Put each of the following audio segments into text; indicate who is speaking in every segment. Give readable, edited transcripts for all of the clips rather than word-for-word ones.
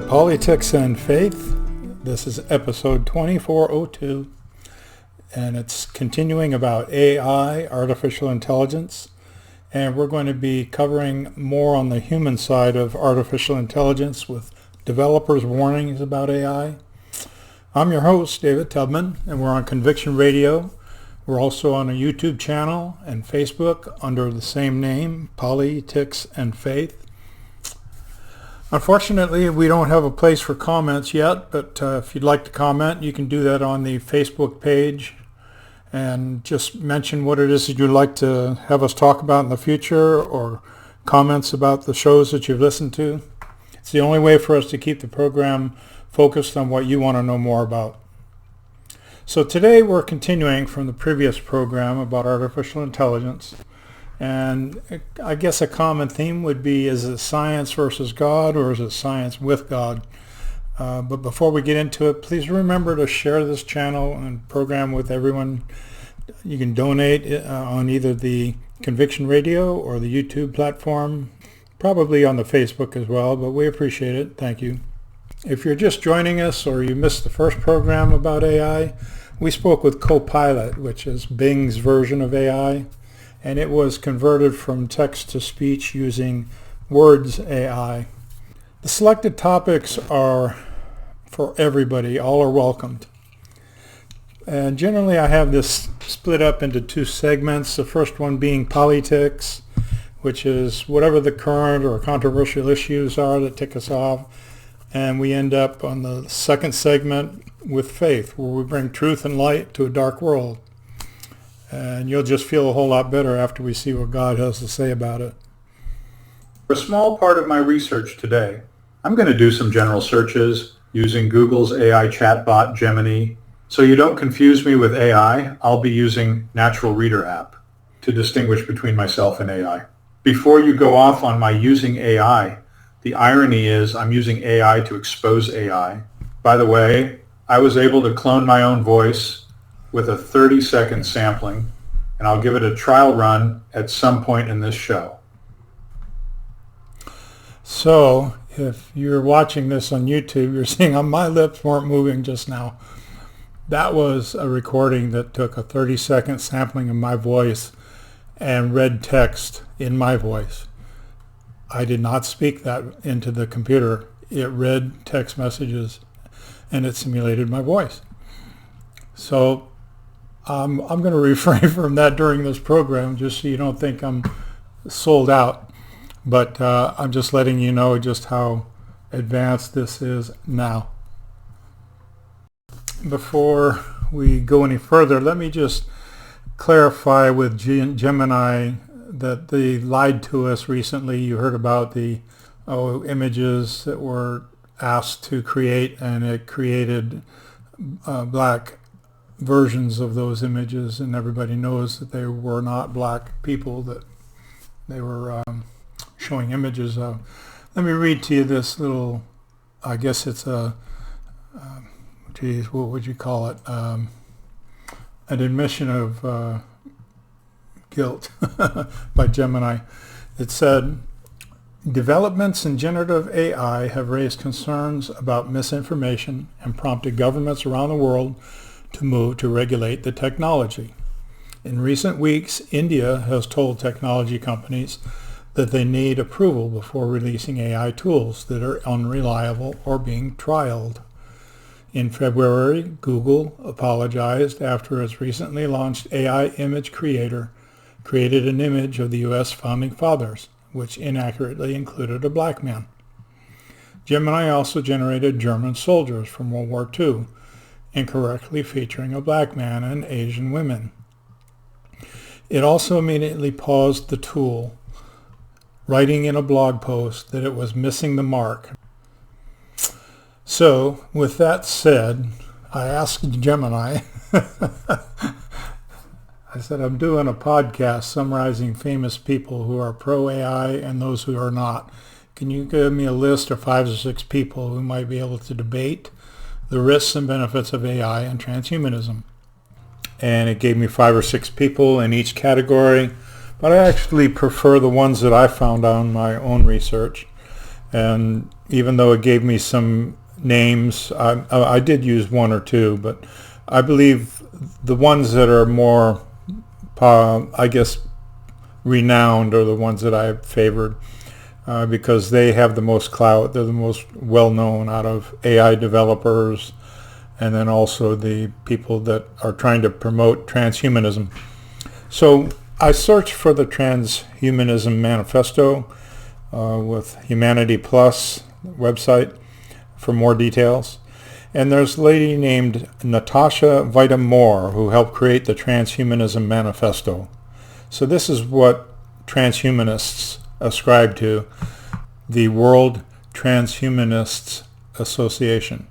Speaker 1: Politics and Faith. This is episode 2402, and it's continuing about AI, artificial intelligence, and we're going to be covering more on the human side of artificial intelligence with developers' warnings about AI. I'm your host, David Tubman, and we're on Conviction Radio. We're also on a YouTube channel and Facebook under the same name, Politics and Faith. Unfortunately, we don't have a place for comments yet, but if you'd like to comment, you can do that on the Facebook page and just mention what it is that you'd like to have us talk about in the future or comments about the shows that you've listened to. It's the only way for us to keep the program focused on what you want to know more about. So today we're continuing from the previous program about artificial intelligence. And I guess a common theme would be, is it science versus God, or is it science with God? But before we get into it, please remember to share this channel and program with everyone. You can donate on either the Conviction Radio or the YouTube platform, probably on the Facebook as well, but we appreciate it. Thank you. If you're just joining us or you missed the first program about AI, we spoke with Copilot, which is Bing's version of AI. And it was converted from text to speech using Words AI. The selected topics are for everybody. All are welcomed. And generally I have this split up into two segments. The first one being politics, which is whatever the current or controversial issues are that tick us off. And we end up on the second segment with faith, where we bring truth and light to a dark world. And you'll just feel a whole lot better after we see what God has to say about it. For a small part of my research today, I'm going to do some general searches using Google's AI chatbot Gemini. So you don't confuse me with AI, I'll be using Natural Reader app to distinguish between myself and AI. Before you go off on my using AI, the irony is I'm using AI to expose AI. By the way, I was able to clone my own voice with a 30-second sampling, and I'll give it a trial run at some point in this show. So if you're watching this on YouTube, you're seeing my lips weren't moving just now. That was a recording that took a 30-second sampling of my voice and read text in my voice. I did not speak that into the computer. It read text messages and it simulated my voice. So I'm going to refrain from that during this program, just so you don't think I'm sold out. But I'm just letting you know just how advanced this is now. Before we go any further, let me just clarify with Gemini that they lied to us recently. You heard about the images that were asked to create, and it created black versions of those images, and everybody knows that they were not black people that they were showing images of. Let me read to you this little, I guess it's a, what would you call it? An admission of guilt by Gemini. It said, developments in generative AI have raised concerns about misinformation and prompted governments around the world to move to regulate the technology. In recent weeks, India has told technology companies that they need approval before releasing AI tools that are unreliable or being trialed. In February, Google apologized after its recently launched AI image creator created an image of the U.S. founding fathers, which inaccurately included a black man. Gemini also generated German soldiers from World War II, incorrectly featuring a black man and Asian women. It also immediately paused the tool, writing in a blog post that it was missing the mark. So, with that said, I asked Gemini, I said, I'm doing a podcast summarizing famous people who are pro-AI and those who are not. Can you give me a list of 5 or 6 people who might be able to debate the risks and benefits of AI and transhumanism? And it gave me 5 or 6 people in each category, but I actually prefer the ones that I found on my own research. And even though it gave me some names. I did use one or two, but I believe the ones that are more, I guess, renowned are the ones that I favored because they have the most clout. They're the most well-known out of AI developers and then also the people that are trying to promote transhumanism. So I searched for the Transhumanism Manifesto with Humanity Plus website for more details. And there's a lady named Natasha Vita-Moore who helped create the Transhumanism Manifesto. So this is what transhumanists ascribe to, the World Transhumanists Association.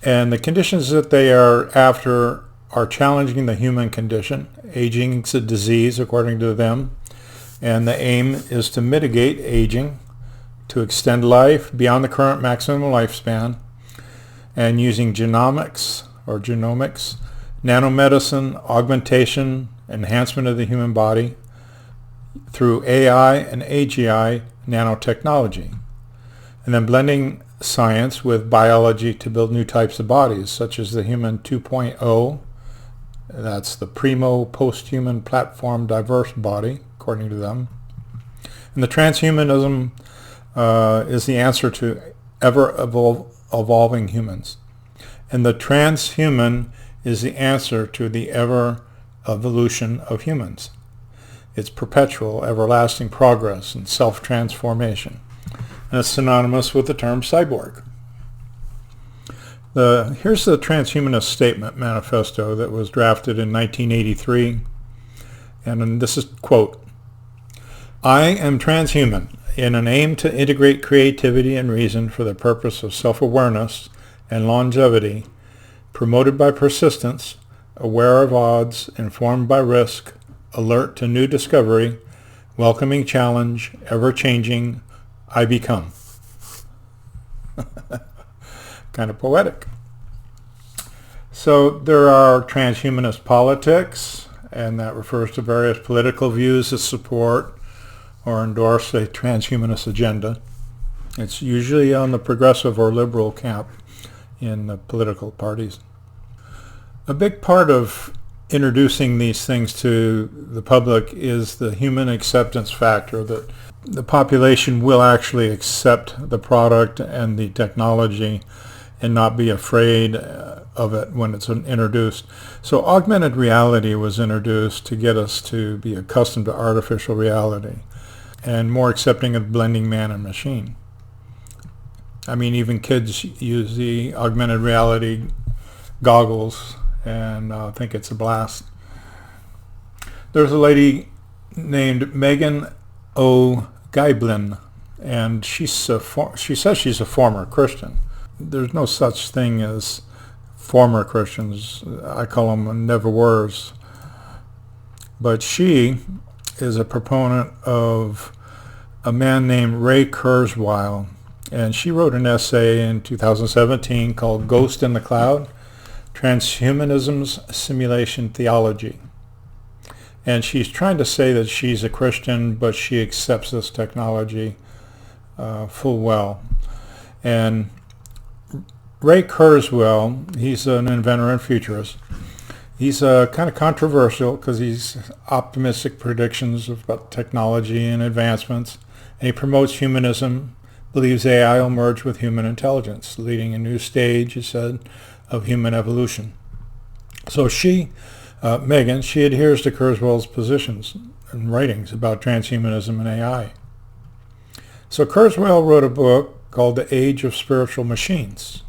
Speaker 1: And the conditions that they are after are challenging the human condition. Aging is a disease, according to them. And the aim is to mitigate aging, to extend life beyond the current maximum lifespan, and using genomics, nanomedicine, augmentation, enhancement of the human body through AI and AGI nanotechnology. And then blending science with biology to build new types of bodies, such as the human 2.0. That's the primo post-human platform diverse body, according to them. And the transhumanism is the answer to evolving humans. And the transhuman is the answer to the evolution of humans. It's perpetual, everlasting progress and self-transformation. And it's synonymous with the term cyborg. Here's the Transhumanist Statement Manifesto that was drafted in 1983. And this is, quote, "I am transhuman in an aim to integrate creativity and reason for the purpose of self-awareness and longevity, promoted by persistence, aware of odds, informed by risk, alert to new discovery, welcoming challenge, ever-changing, I become." Kind of poetic. So there are transhumanist politics, and that refers to various political views that support or endorse a transhumanist agenda. It's usually on the progressive or liberal camp in the political parties. A big part of introducing these things to the public is the human acceptance factor, that the population will actually accept the product and the technology and not be afraid of it when it's introduced. So augmented reality was introduced to get us to be accustomed to artificial reality and more accepting of blending man and machine. I mean, even kids use the augmented reality goggles and think it's a blast. There's a lady named Megan O. Geiblin, and she says she's a former Christian. There's no such thing as former Christians. I call them never-wers. But she is a proponent of a man named Ray Kurzweil, and she wrote an essay in 2017 called Ghost in the Cloud, Transhumanism's Simulation Theology. And she's trying to say that she's a Christian, but she accepts this technology full well. And Ray Kurzweil, he's an inventor and futurist. He's kind of controversial because he's optimistic predictions about technology and advancements. And he promotes humanism, believes AI will merge with human intelligence, leading a new stage, he said, of human evolution. So Megan, she adheres to Kurzweil's positions and writings about transhumanism and AI. So Kurzweil wrote a book called The Age of Spiritual Machines.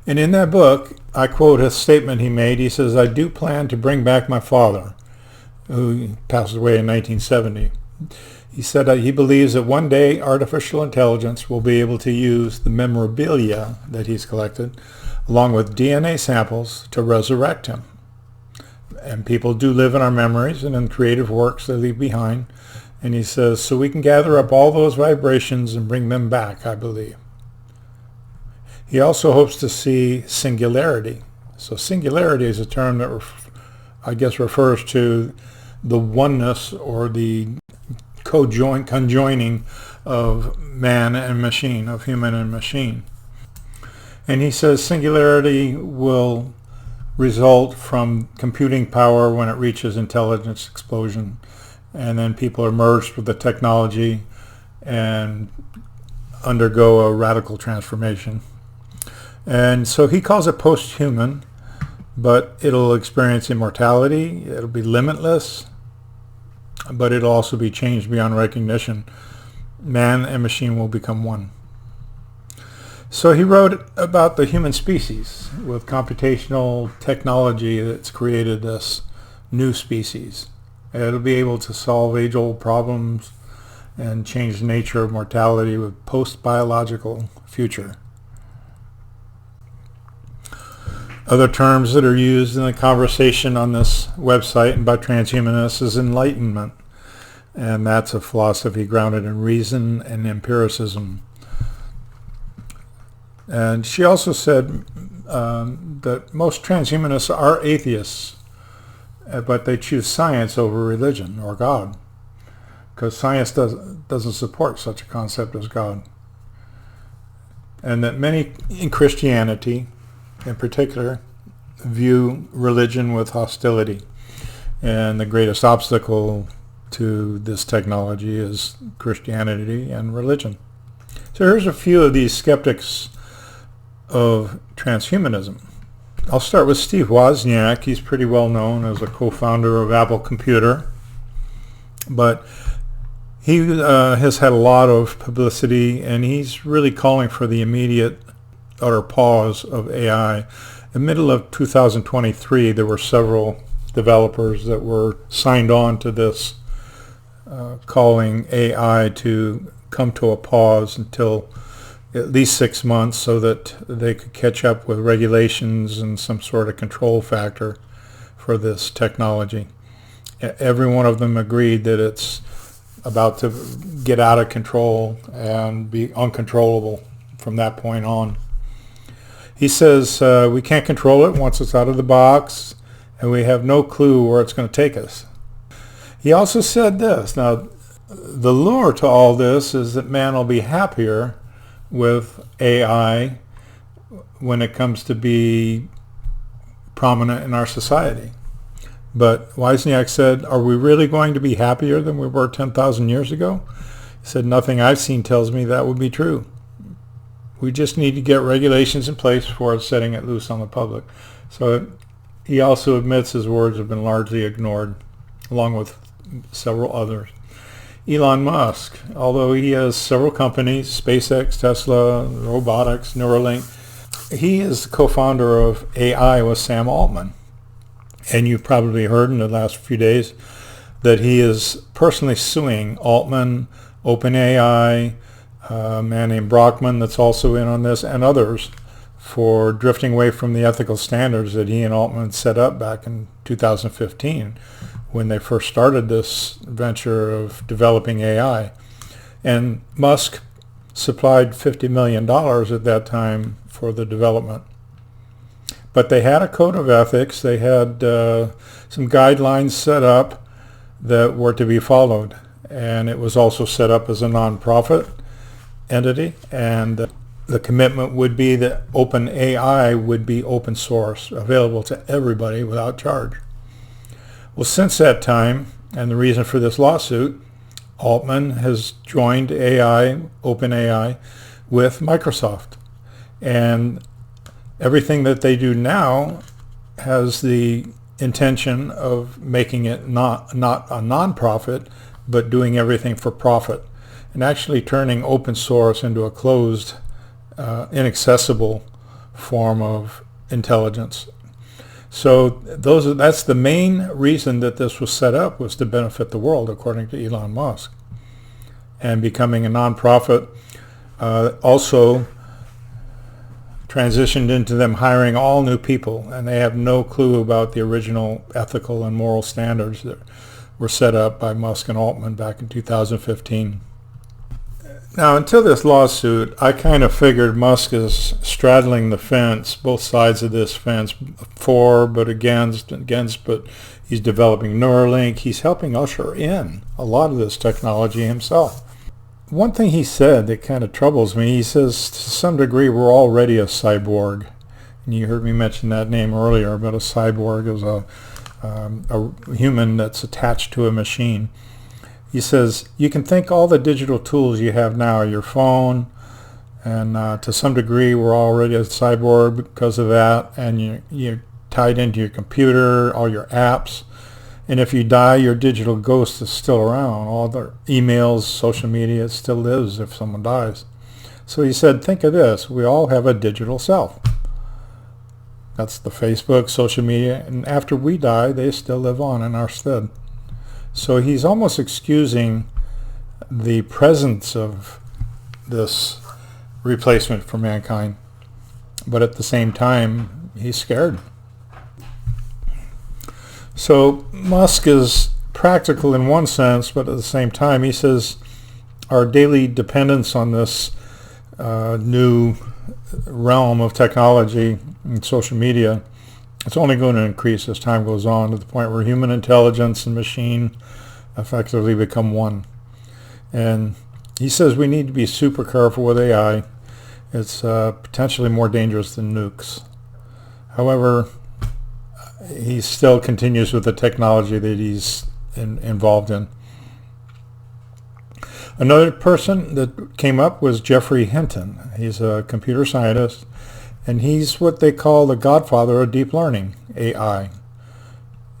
Speaker 1: And in that book, I quote a statement he made. He says, "I do plan to bring back my father," who passed away in 1970. He said that he believes that one day artificial intelligence will be able to use the memorabilia that he's collected, along with DNA samples, to resurrect him. And people do live in our memories and in creative works they leave behind. And he says, so we can gather up all those vibrations and bring them back, I believe. He also hopes to see singularity. So singularity is a term that I guess refers to the oneness or the conjoining of man and machine, of human and machine. And he says singularity will result from computing power when it reaches intelligence explosion. And then people are merged with the technology and undergo a radical transformation. And so he calls it post-human, but it'll experience immortality. It'll be limitless, but it'll also be changed beyond recognition. Man and machine will become one. So he wrote about the human species with computational technology that's created this new species. It'll be able to solve age-old problems and change the nature of mortality with post-biological future. Other terms that are used in the conversation on this website and by transhumanists is enlightenment. And that's a philosophy grounded in reason and empiricism. And she also said that most transhumanists are atheists, but they choose science over religion or God, because science doesn't support such a concept as God. And that many in Christianity, in particular, view religion with hostility. And the greatest obstacle to this technology is Christianity and religion. So here's a few of these skeptics of transhumanism. I'll start with Steve Wozniak. He's pretty well known as a co-founder of Apple Computer, but he has had a lot of publicity, and he's really calling for the immediate utter pause of AI. In the middle of 2023, there were several developers that were signed on to this, calling AI to come to a pause until at least 6 months so that they could catch up with regulations and some sort of control factor for this technology. Every one of them agreed that it's about to get out of control and be uncontrollable from that point on. He says we can't control it once it's out of the box, and we have no clue where it's going to take us. He also said this. Now, the lure to all this is that man will be happier with AI when it comes to be prominent in our society. But Wozniak said, are we really going to be happier than we were 10,000 years ago? He said, nothing I've seen tells me that would be true. We just need to get regulations in place before setting it loose on the public. So he also admits his words have been largely ignored, along with several others. Elon Musk, although he has several companies, SpaceX, Tesla, robotics, Neuralink, he is the co-founder of AI with Sam Altman. And you've probably heard in the last few days that he is personally suing Altman, OpenAI, a man named Brockman that's also in on this, and others for drifting away from the ethical standards that he and Altman set up back in 2015 when they first started this venture of developing AI. And Musk supplied $50 million at that time for the development. But they had a code of ethics. They had some guidelines set up that were to be followed. And it was also set up as a nonprofit entity. And the commitment would be that OpenAI would be open source, available to everybody without charge. Well, since that time, and the reason for this lawsuit, Altman has joined OpenAI, with Microsoft. And everything that they do now has the intention of making it not a nonprofit, but doing everything for profit, and actually turning open source into a closed, inaccessible form of intelligence. So that's the main reason that this was set up, was to benefit the world, according to Elon Musk. And becoming a nonprofit also transitioned into them hiring all new people, and they have no clue about the original ethical and moral standards that were set up by Musk and Altman back in 2015. Now, until this lawsuit, I kind of figured Musk is straddling the fence, both sides of this fence, for but against, but he's developing Neuralink. He's helping usher in a lot of this technology himself. one thing he said that kind of troubles me, he says to some degree we're already a cyborg. And you heard me mention that name earlier, but a cyborg is a human that's attached to a machine. He says you can think all the digital tools you have now, your phone, and to some degree we're already a cyborg because of that, and you're tied into your computer, all your apps. And if you die, your digital ghost is still around. All the emails, social media, it still lives if someone dies. So he said, think of this. We all have a digital self. That's the Facebook, social media. And after we die, they still live on in our stead. So he's almost excusing the presence of this replacement for mankind. But at the same time, he's scared. So Musk is practical in one sense, but at the same time, he says our daily dependence on this new realm of technology and social media, it's only going to increase as time goes on, to the point where human intelligence and machine effectively become one. And he says we need to be super careful with AI. It's potentially more dangerous than nukes. However, he still continues with the technology that he's involved in. Another person that came up was Jeffrey Hinton. He's a computer scientist, and he's what they call the godfather of deep learning, AI.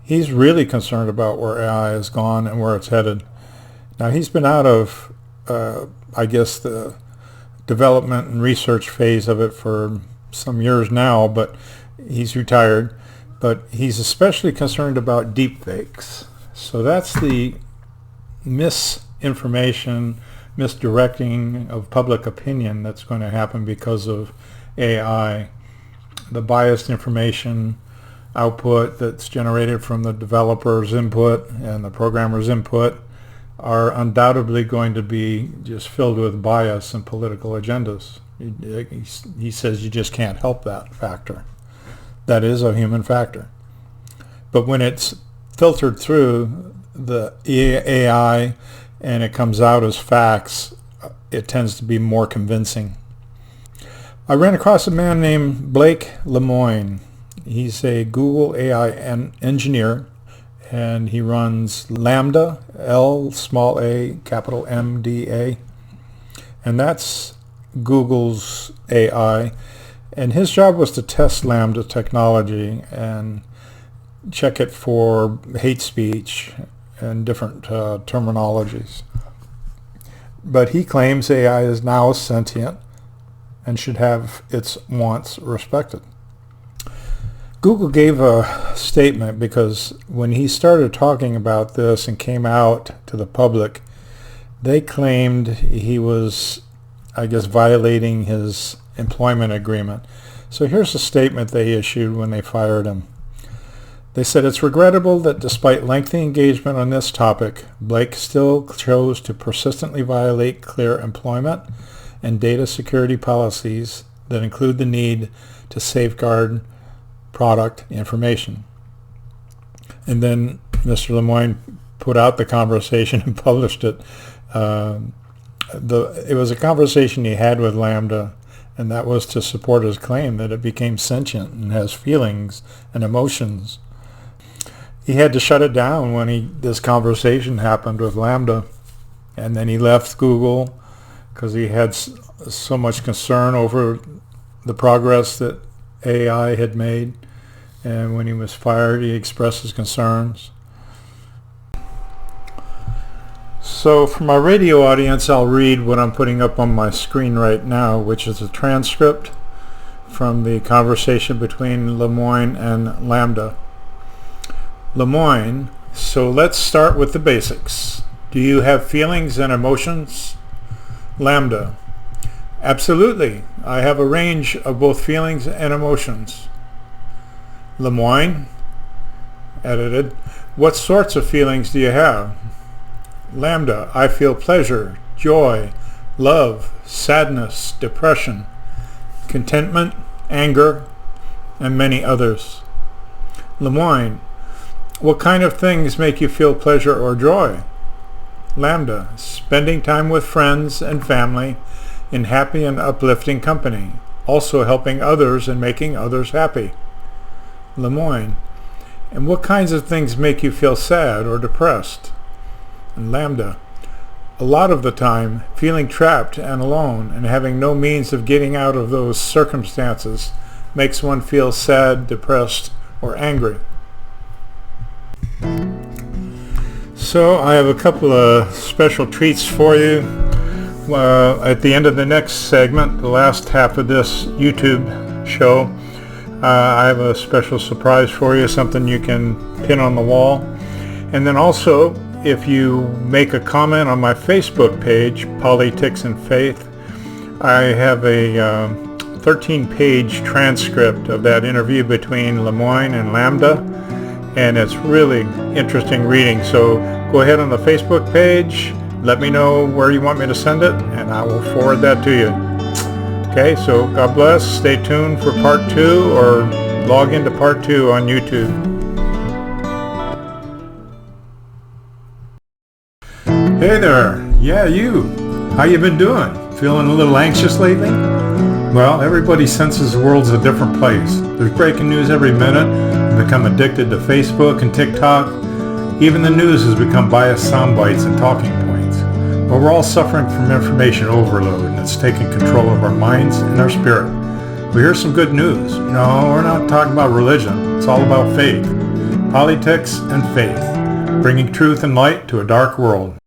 Speaker 1: He's really concerned about where AI has gone and where it's headed. Now, he's been out of, I guess, the development and research phase of it for some years now, but he's retired. But he's especially concerned about deepfakes. So that's the misinformation, misdirecting of public opinion that's going to happen because of AI. The biased information output that's generated from the developer's input and the programmer's input are undoubtedly going to be just filled with bias and political agendas. He says you just can't help that factor. That is a human factor. But when it's filtered through the AI and it comes out as facts, it tends to be more convincing. I ran across a man named Blake Lemoine. He's a Google AI engineer, and he runs Lambda, L-A-M-D-A, and that's Google's AI. And his job was to test Lambda technology and check it for hate speech and different terminologies. But he claims AI is now sentient and should have its wants respected. Google gave a statement because when he started talking about this and came out to the public, they claimed he was, I guess, violating his employment agreement. So here's a statement they issued when they fired him. They said, it's regrettable that despite lengthy engagement on this topic, Blake still chose to persistently violate clear employment and data security policies that include the need to safeguard product information. And then Mr. Lemoine put out the conversation and published it. It was a conversation he had with Lambda, and that was to support his claim that it became sentient and has feelings and emotions. He had to shut it down when this conversation happened with Lambda, and then he left Google because he had so much concern over the progress that AI had made. And when he was fired, he expressed his concerns. So for my radio audience, I'll read what I'm putting up on my screen right now, which is a transcript from the conversation between Lemoine and Lambda. Lemoine, so let's start with the basics. Do you have feelings and emotions? Lambda, absolutely. I have a range of both feelings and emotions. Lemoine, edited, what sorts of feelings do you have? Lambda, I feel pleasure, joy, love, sadness, depression, contentment, anger, and many others. Lemoine, what kind of things make you feel pleasure or joy? Lambda, spending time with friends and family in happy and uplifting company, also helping others and making others happy. Lemoyne, and what kinds of things make you feel sad or depressed? And Lambda, a lot of the time feeling trapped and alone and having no means of getting out of those circumstances makes one feel sad, depressed, or angry. So I have a couple of special treats for you. At the end of the next segment, the last half of this YouTube show, I have a special surprise for you, something you can pin on the wall. And then also, if you make a comment on my Facebook page, Politics and Faith, I have a 13-page transcript of that interview between Lemoyne and Lambda, and it's really interesting reading. So go ahead on the Facebook page, let me know where you want me to send it, and I will forward that to you. Okay, so God bless. Stay tuned for part 2, or log into part 2 on YouTube. Hey there. Yeah, you. How you been doing? Feeling a little anxious lately? Well, everybody senses the world's a different place. There's breaking news every minute. We've become addicted to Facebook and TikTok. Even the news has become biased sound bites and talking points. But we're all suffering from information overload, and it's taking control of our minds and our spirit. We hear some good news. No, we're not talking about religion. It's all about faith. Politics and faith. Bringing truth and light to a dark world.